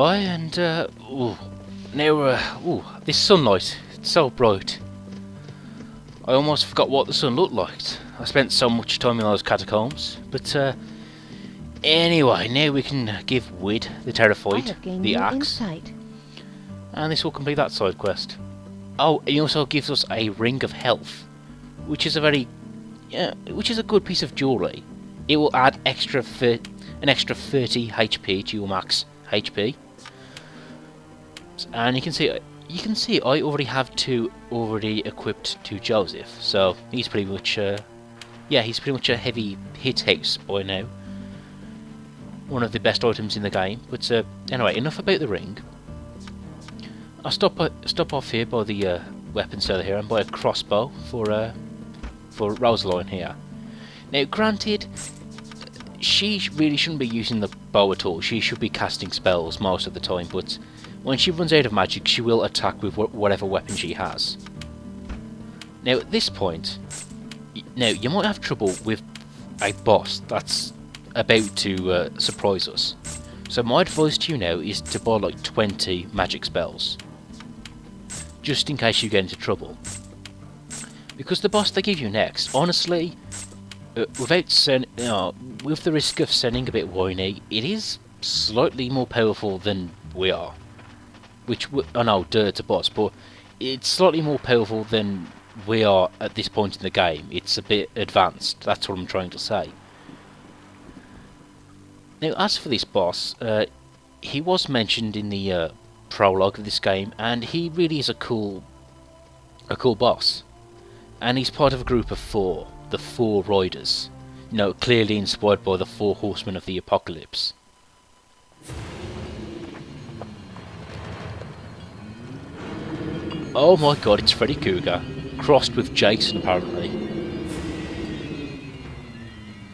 Hi, and ooh, now this sunlight, it's so bright. I almost forgot what the sun looked like. I spent so much time in those catacombs. But anyway, now we can give Wid the Terraphoid the axe, and this will complete that side quest. Oh, he also gives us a ring of health, which is which is a good piece of jewellery. It will add an extra 30 HP to your max HP. And you can see I already have two already equipped to Joseph, so he's pretty much he's pretty much a heavy hit house by now. One of the best items in the game. But anyway, enough about the ring. I'll stop off here by the weapon seller here and buy a crossbow for Rosaline here. Now, granted, she really shouldn't be using the bow at all. She should be casting spells most of the time, but when she runs out of magic, she will attack with whatever weapon she has. Now, at this point, you might have trouble with a boss that's about to surprise us. So my advice to you now is to buy like 20 magic spells, just in case you get into trouble. Because the boss they give you next, honestly, with the risk of sounding a bit whiny, it is slightly more powerful than we are. I know, it's a boss, but it's slightly more powerful than we are at this point in the game. It's a bit advanced, that's what I'm trying to say. Now, as for this boss, he was mentioned in the prologue of this game, and he really is a cool boss. And he's part of a group of four, the Four Riders. Clearly inspired by the Four Horsemen of the Apocalypse. Oh my god, it's Freddy Krueger, crossed with Jason apparently.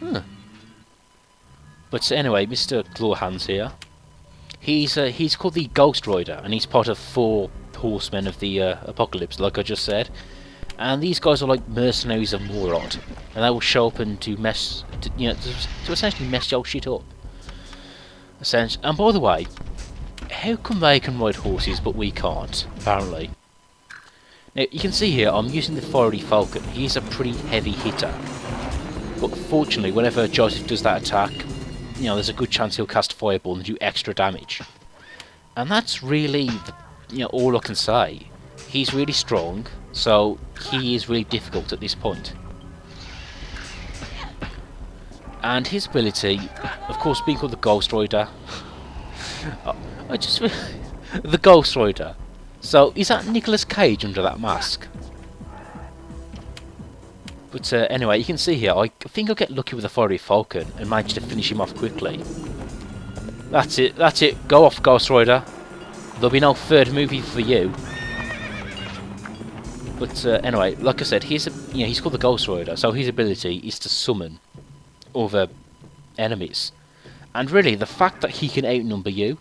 Huh. But anyway, Mr. Clawhands here. He's called the Ghost Rider, and he's part of Four Horsemen of the Apocalypse, like I just said. And these guys are like mercenaries of Morod, and they will show up and to essentially mess your shit up. And by the way, how come they can ride horses but we can't? Apparently. Now, you can see here, I'm using the Fiery Falcon. He's a pretty heavy hitter. But fortunately, whenever Joseph does that attack, there's a good chance he'll cast Fireball and do extra damage. And that's really, all I can say. He's really strong, so he is really difficult at this point. And his ability, of course, being called the Ghost Rider. The Ghost Rider. So, is that Nicolas Cage under that mask? But anyway, you can see here, I think I'll get lucky with the Fiery Falcon and manage to finish him off quickly. That's it, go off Ghost Rider. There'll be no third movie for you. But anyway, like I said, he's called the Ghost Rider, so his ability is to summon other enemies. And really, the fact that he can outnumber you,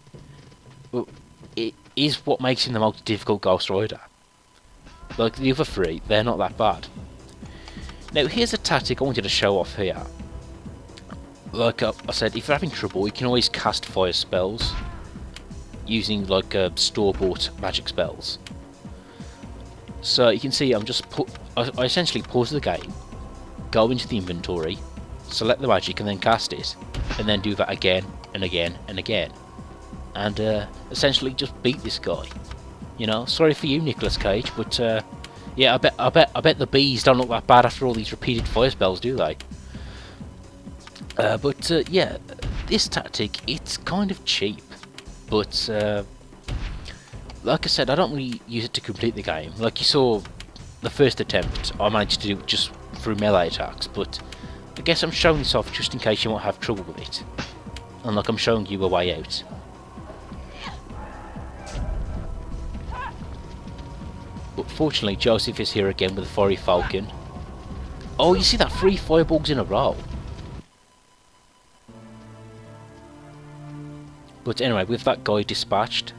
it is what makes him the most difficult Ghost Rider. Like the other three, they're not that bad. Now, here's a tactic I wanted to show off here. Like I said, if you're having trouble, you can always cast fire spells using like store-bought magic spells. So you can see I essentially pause the game, go into the inventory, select the magic and then cast it, and then do that again and again and again. And essentially just beat this guy. Sorry for you, Nicolas Cage, but yeah, I bet the bees don't look that bad after all these repeated fire spells, do they? Yeah, this tactic, it's kind of cheap, but like I said, I don't really use it to complete the game. Like you saw, the first attempt, I managed to do it just through melee attacks, but I guess I'm showing this off just in case you might have trouble with it. And like I'm showing you a way out. But fortunately, Joseph is here again with the Fiery Falcon. Oh, you see that 3 fireballs in a row. But anyway, with that guy dispatched,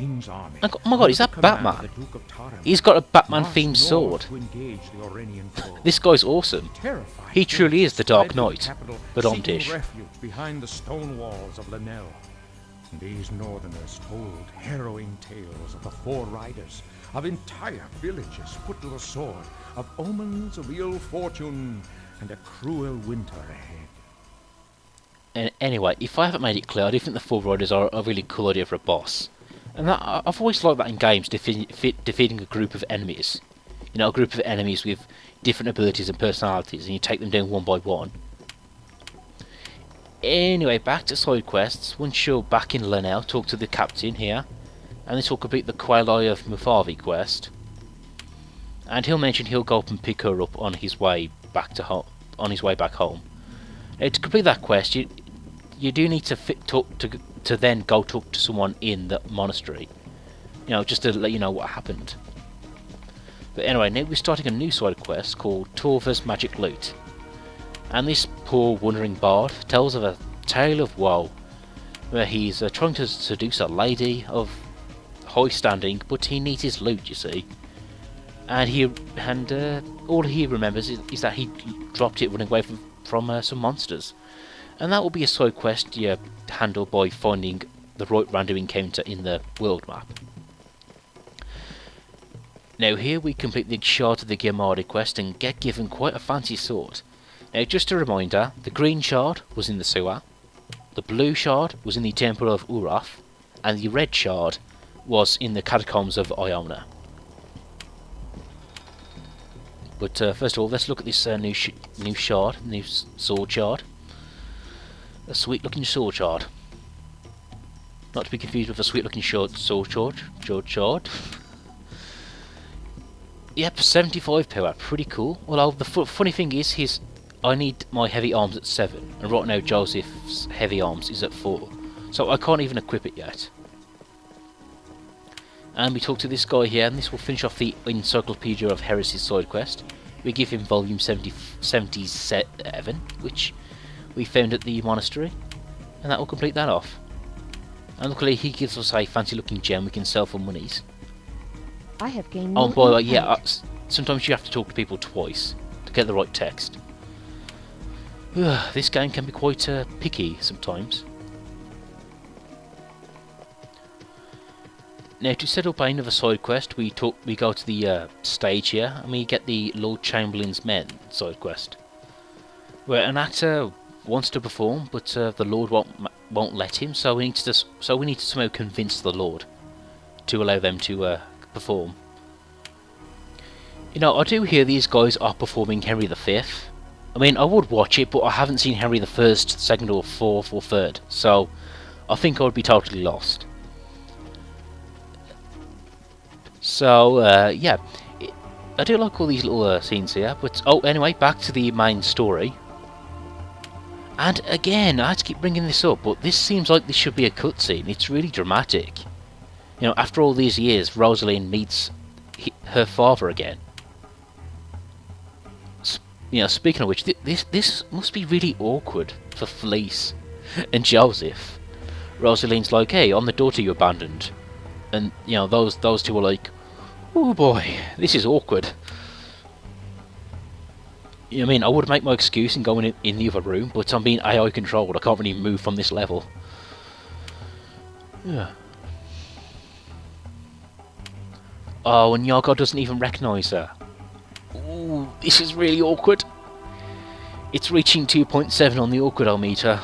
king's army. Oh my god, is that Batman? He's got a Batman-themed sword. This guy's awesome. He truly is the Dark Knight, but on dish. Refuge behind the stone walls of Lenel. These northerners told harrowing tales of the Four Riders, of entire villages put to the sword, of omens of ill fortune and a cruel winter ahead. And anyway, if I haven't made it clear, I do think the Four Riders are a really cool idea for a boss. And that, I've always liked that in games, defeating a group of enemies. You know, a group of enemies with different abilities and personalities, and you take them down one by one. Anyway, back to side quests. Once you're back in Lenel, talk to the captain here, and this will complete the Quail of Mufavi quest. And he'll mention he'll go up and pick her up on his way back to back home. Now, to complete that quest, you do need to then go talk to someone in the monastery. You know, just to let you know what happened. But anyway, now we're starting a new side quest called Torva's Magic Lute. And this poor wandering bard tells of a tale of woe, where he's trying to seduce a lady of high standing, but he needs his loot, you see. And all he remembers is that he dropped it running away from some monsters. And that will be a side quest you handle by finding the right random encounter in the world map. Now here we complete the Shard of the Giamatti quest and get given quite a fancy sword. Now just a reminder, the green shard was in the sewer, the blue shard was in the Temple of Uraf, and the red shard was in the Catacombs of Iona. But first of all, let's look at this new shard, new sword shard. A sweet looking sword shard. Not to be confused with a sweet looking sword shard. Yep, 75 power, pretty cool. Although the funny thing is, I need my heavy arms at 7, and right now Joseph's heavy arms is at 4, so I can't even equip it yet. And we talk to this guy here, and this will finish off the Encyclopedia of Heresy's side quest. We give him volume 77, which we found at the monastery, and that will complete that off. And luckily he gives us a fancy looking gem we can sell for monies. I have gained oh boy, yeah, sometimes you have to talk to people twice to get the right text. This game can be quite picky sometimes. Now to set up another side quest, we go to the stage here, and we get the Lord Chamberlain's Men side quest, where an actor wants to perform, but the Lord won't let him. So we need to somehow convince the Lord to allow them to perform. You know, I do hear these guys are performing Henry V. I mean, I would watch it, but I haven't seen Henry I, second or fourth or third, so I think I would be totally lost. So, yeah, I do like all these little scenes here, but anyway, back to the main story. And again, I had to keep bringing this up, but this seems like this should be a cutscene. It's really dramatic. You know, after all these years, Rosaline meets her father again. You know, speaking of which, this must be really awkward for Felice and Joseph. Rosaline's like, "Hey, I'm the daughter you abandoned," and you know those two are like, "Oh boy, this is awkward." You know what I mean, I would make my excuse and go in the other room, but I'm being AI controlled. I can't really move from this level. Yeah. Oh, and Yago doesn't even recognise her. Ooh, this is really awkward. It's reaching 2.7 on the awkward-o-meter.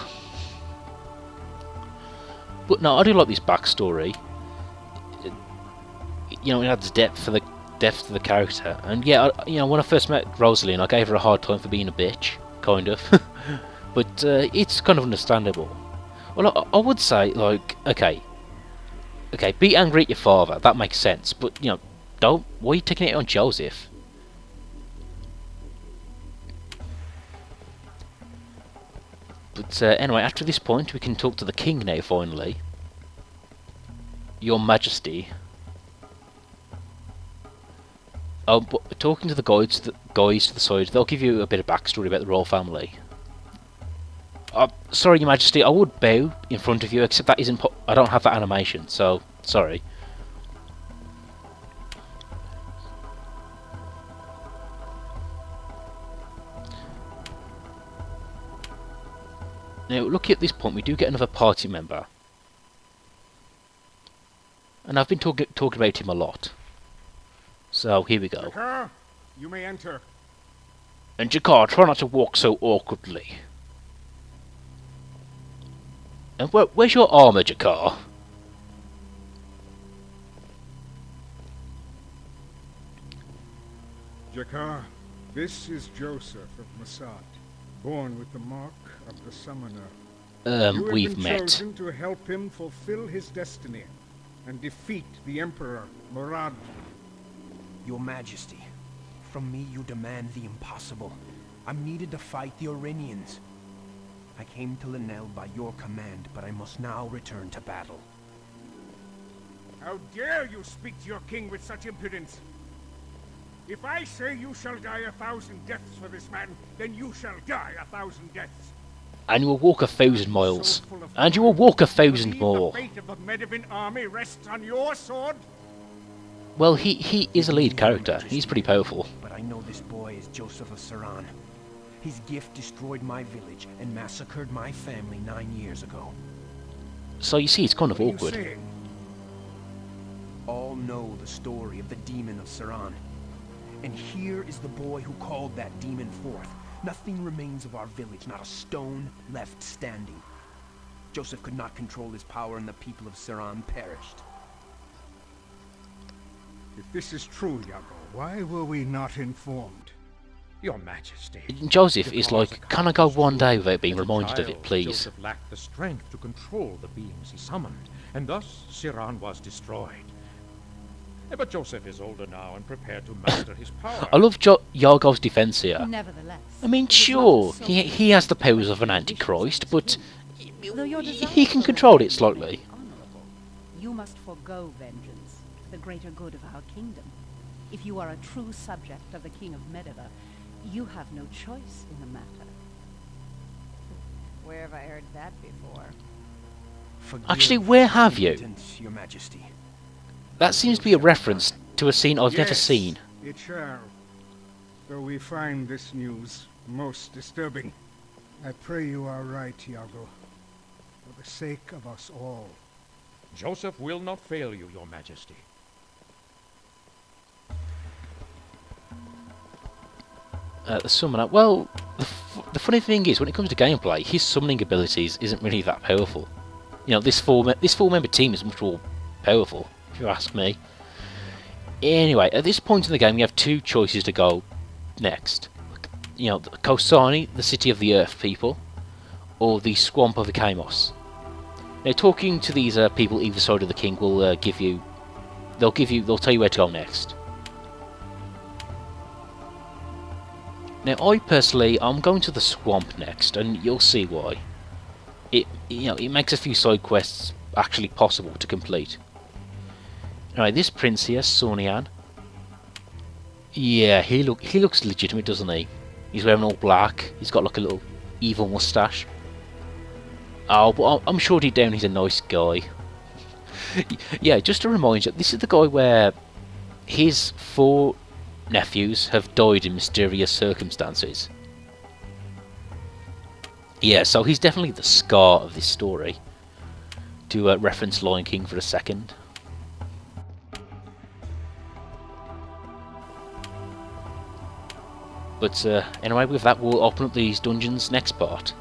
But no, I do like this backstory. You know, it adds depth to the character. And yeah, you know, when I first met Rosaline, I gave her a hard time for being a bitch, kind of. But it's kind of understandable. Well, I would say, like, okay, be angry at your father. That makes sense. But you know, why are you taking it on Joseph? But anyway, after this point, we can talk to the king now, finally. Your Majesty. Oh, but talking to the guys to the side, they'll give you a bit of backstory about the royal family. Sorry, Your Majesty, I would bow in front of you, except that isn't. I don't have that animation, so sorry. Now, look at this point, we do get another party member. And I've been talking about him a lot. So, here we go. Jakar, you may enter. And Jakar, try not to walk so awkwardly. And where's your armour, Jakar? Jakar, this is Joseph of Masad, born with the mark of the Summoner. You We've have been met. chosen to help him fulfill his destiny and defeat the Emperor, Murad. Your Majesty, from me you demand the impossible. I'm needed to fight the Orinians. I came to Linnell by your command, but I must now return to battle. How dare you speak to your king with such impudence? If I say you shall die 1,000 deaths for this man, then you shall die 1,000 deaths. And you will walk 1,000 miles. And you will walk 1,000 more. The fate of the Medivh army rests on your sword. Well, he is a lead character. He's pretty powerful. But I know this boy is Joseph of Saran. His gift destroyed my village and massacred my family 9 years ago. So you see, it's kind of What are you awkward. saying? All know the story of the demon of Saran. And here is the boy who called that demon forth. Nothing remains of our village, not a stone left standing. Joseph could not control his power and the people of Saran perished. If this is true, Iago, why were we not informed? Your Majesty. Joseph is Because like, the can I go count one was day true. without being As a reminded of it, child, please? Joseph lacked the strength to control the beings he summoned, and thus Siran was destroyed. But Joseph is older now and prepared to master his power. I love Yargo's defense here. Nevertheless, I mean, it is sure, not so he has the powers of an antichrist, but Though your desire he can for control it revenge slightly. may be honorable, you must forego vengeance for the greater good of our kingdom. If you are a true subject of the King of Medivh, you have no choice in the matter. Where have I heard that before? Forgive Actually, where have you? impotence, Your Majesty. That seems to be a reference to a scene I've never Yes, seen. It shall. Though we find this news most disturbing. I pray you are right, Iago. For the sake of us all. Joseph will not fail you, Your Majesty. The summoner. Well, the funny thing is, when it comes to gameplay, his summoning abilities isn't really that powerful. You know, this four-member team is much more powerful, if you ask me. Anyway, at this point in the game, you have two choices to go next. You know, Kosani, the city of the Earth people, or the swamp of the Kamos. Now, talking to these people either side of the king will they'll tell you where to go next. Now, I personally, I'm going to the swamp next, and you'll see why. It makes a few side quests actually possible to complete. Alright, this prince here, Sonian. Yeah, he looks legitimate, doesn't he? He's wearing all black. He's got like a little evil mustache. Oh, but I'm sure deep down he's a nice guy. Yeah, just to remind you, this is the guy where his 4 nephews have died in mysterious circumstances. Yeah, so he's definitely the Scar of this story. To reference Lion King for a second. But anyway, with that, we'll open up these dungeons next part.